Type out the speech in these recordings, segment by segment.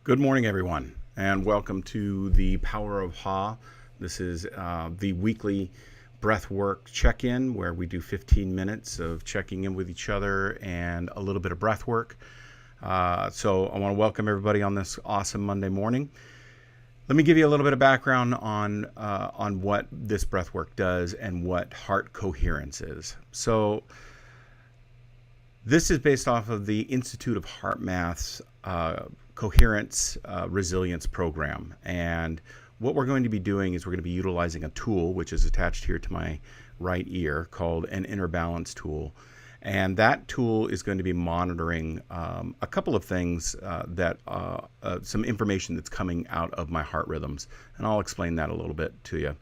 Good morning, everyone, and welcome to the Power of Ha. This is the weekly breath work check-in where we do 15 minutes of checking in with each other and a little bit of breath work. So I want to welcome everybody on this awesome Monday morning. Let me give you a little bit of background on what this breath work does and what heart coherence is. So this is based off of the Institute of Heart Math's Coherence Resilience program. And what we're going to be doing is we're going to be utilizing a tool, which is attached here to my right ear, called an inner balance tool. And that tool is going to be monitoring a couple of things some information that's coming out of my heart rhythms. And I'll explain that a little bit to you.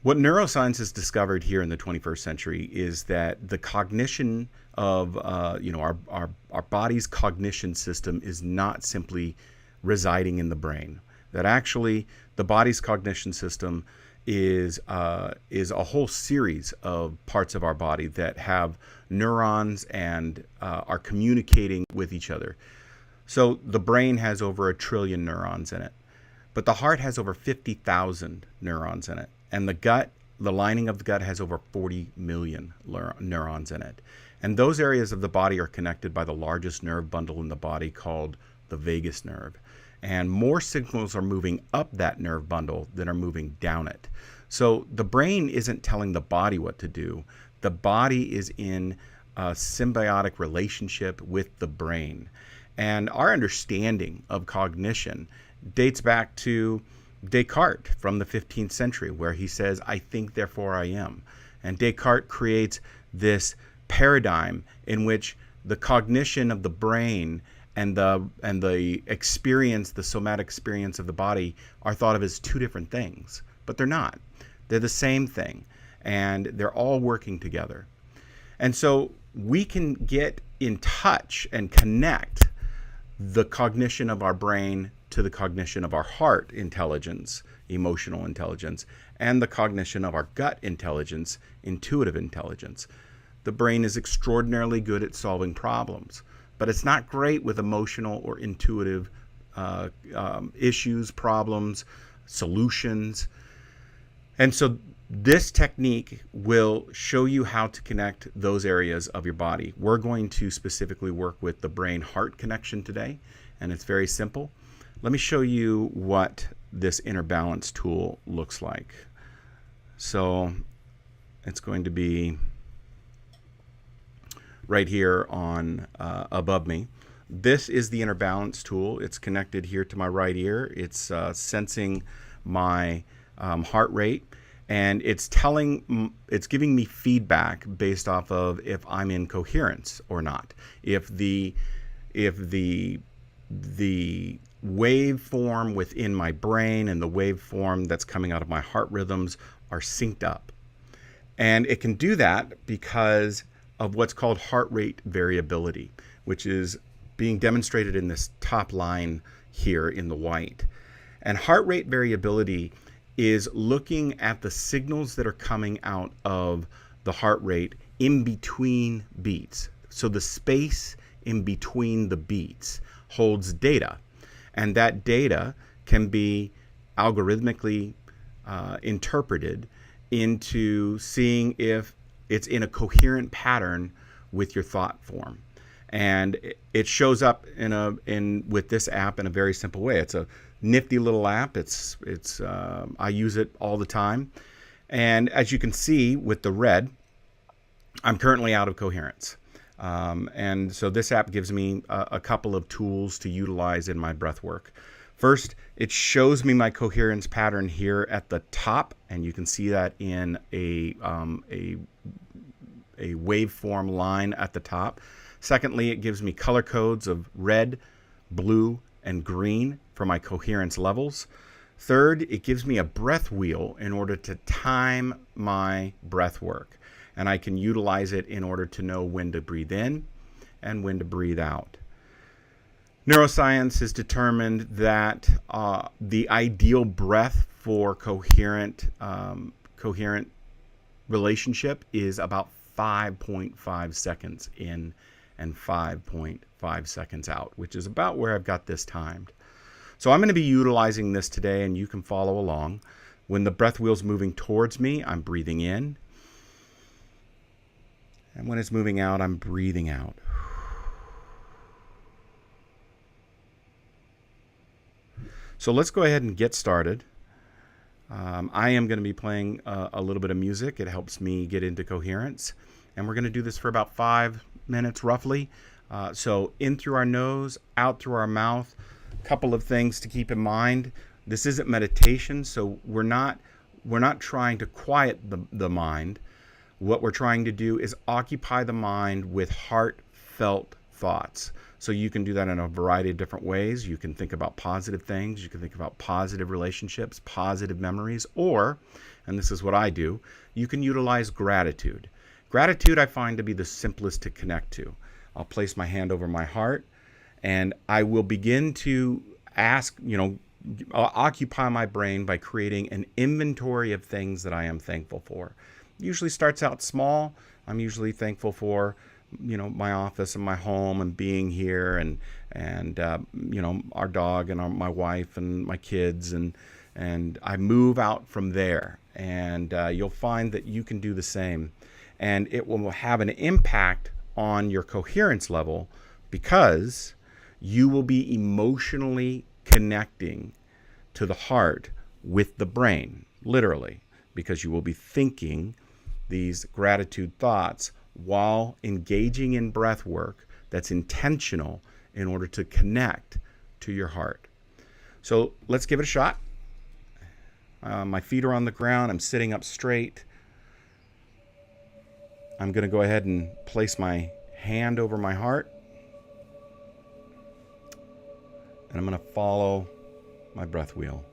What neuroscience has discovered here in the 21st century is that the cognition of our body's cognition system is not simply residing in the brain. That actually the body's cognition system is a whole series of parts of our body that have neurons and are communicating with each other. So the brain has over 1 trillion neurons in it, but the heart has over 50,000 neurons in it. And the gut, the lining of the gut, has over 40 million neurons in it. And those areas of the body are connected by the largest nerve bundle in the body called the vagus nerve. And more signals are moving up that nerve bundle than are moving down it. So the brain isn't telling the body what to do. The body is in a symbiotic relationship with the brain. And our understanding of cognition dates back to Descartes from the 15th century, where he says, "I think, therefore I am." And Descartes creates this paradigm in which the cognition of the brain and the experience, the somatic experience of the body, are thought of as two different things, but they're not. They're the same thing, and they're all working together. And so we can get in touch and connect the cognition of our brain to the cognition of our heart intelligence, emotional intelligence, and the cognition of our gut intelligence, intuitive intelligence. The brain is extraordinarily good at solving problems, but it's not great with emotional or intuitive issues, problems, solutions. And so this technique will show you how to connect those areas of your body. We're going to specifically work with the brain-heart connection today, and it's very simple. Let me show you what this inner balance tool looks like. So it's going to be right here on above me. This is the inner balance tool. It's connected here to my right ear. It's sensing my heart rate, and it's giving me feedback based off of if I'm in coherence or not. If the waveform within my brain and the waveform that's coming out of my heart rhythms are synced up. And it can do that because of what's called heart rate variability, which is being demonstrated in this top line here in the white. And heart rate variability is looking at the signals that are coming out of the heart rate in between beats. So the space in between the beats holds data. And that data can be algorithmically interpreted into seeing if it's in a coherent pattern with your thought form. And it shows up with this app in a very simple way. It's a nifty little app. I use it all the time. And as you can see with the red, I'm currently out of coherence. And so this app gives me a couple of tools to utilize in my breath work. First, it shows me my coherence pattern here at the top, and you can see that in a waveform line at the top. Secondly, it gives me color codes of red, blue, and green for my coherence levels. Third, it gives me a breath wheel in order to time my breath work. And I can utilize it in order to know when to breathe in and when to breathe out. Neuroscience has determined that the ideal breath for coherent relationship is about 5.5 seconds in and 5.5 seconds out, which is about where I've got this timed. So I'm going to be utilizing this today, and you can follow along. When the breath wheel's moving towards me, I'm breathing in. And when it's moving out, I'm breathing out. So let's go ahead and get started. I am going to be playing a little bit of music. It helps me get into coherence. And we're going to do this for about 5 minutes roughly. So in through our nose, out through our mouth. A couple of things to keep in mind. This isn't meditation, so we're not trying to quiet the mind. What we're trying to do is occupy the mind with heartfelt thoughts. So you can do that in a variety of different ways. You can think about positive things. You can think about positive relationships, positive memories, or, and this is what I do, you can utilize gratitude. Gratitude I find to be the simplest to connect to. I'll place my hand over my heart, and I will begin to occupy my brain by creating an inventory of things that I am thankful for. It usually starts out small. I'm usually thankful for my office and my home and being here and our dog and my wife and my kids, and I move out from there, and you'll find that you can do the same, and it will have an impact on your coherence level because you will be emotionally connecting to the heart with the brain, literally, because you will be thinking these gratitude thoughts while engaging in breath work that's intentional in order to connect to your heart. So let's give it a shot. My feet are on the ground. I'm sitting up straight. I'm going to go ahead and place my hand over my heart. And I'm going to follow my breath wheel.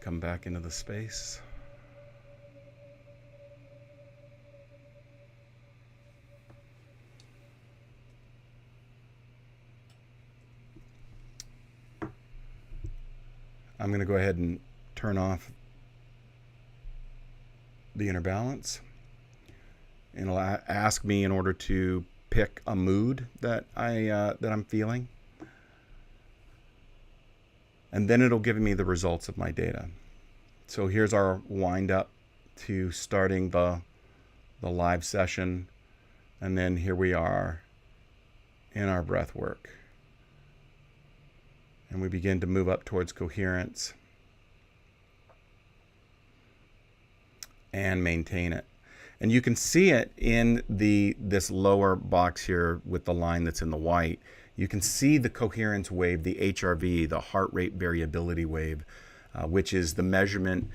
come back into the space. I'm going to go ahead and turn off the inner balance. And it'll ask me in order to pick a mood that I'm feeling. And then it'll give me the results of my data. So here's our wind up to starting the live session. And then here we are in our breath work. And we begin to move up towards coherence and maintain it. And you can see it in this lower box here with the line that's in the white. You can see the coherence wave, the HRV, the heart rate variability wave, which is the measurement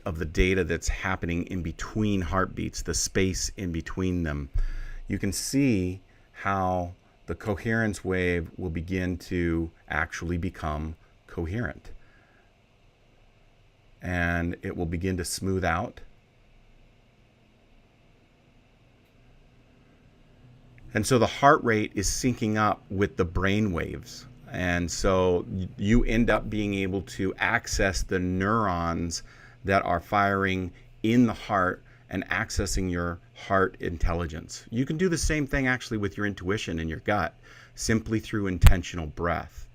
of the data that's happening in between heartbeats, the space in between them. You can see how the coherence wave will begin to actually become coherent. And it will begin to smooth out. And so the heart rate is syncing up with the brain waves. And so you end up being able to access the neurons that are firing in the heart and accessing your heart intelligence. You can do the same thing actually with your intuition and your gut, simply through intentional breath.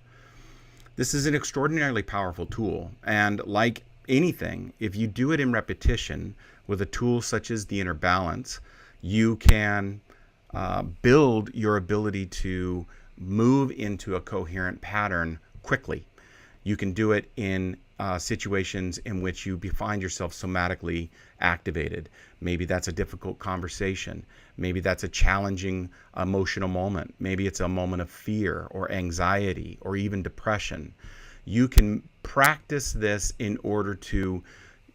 This is an extraordinarily powerful tool. And like anything, if you do it in repetition with a tool such as the inner balance, you can build your ability to move into a coherent pattern quickly. You can do it in situations in which you find yourself somatically activated. Maybe that's a difficult conversation. Maybe that's a challenging emotional moment. Maybe it's a moment of fear or anxiety or even depression. You can practice this in order to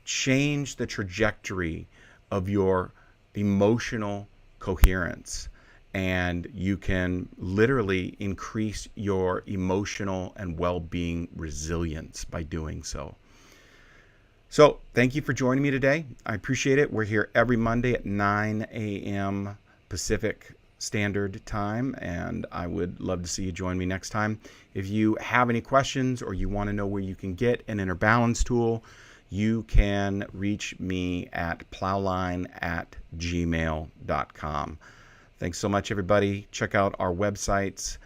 change the trajectory of your emotional coherence. And you can literally increase your emotional and well-being resilience by doing so. So thank you for joining me today. I appreciate it. We're here every Monday at 9 a.m. Pacific Standard Time, and I would love to see you join me next time. If you have any questions or you want to know where you can get an inner balance tool, you can reach me at plowline@gmail.com. Thanks so much, everybody. Check out our websites,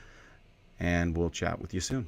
and we'll chat with you soon.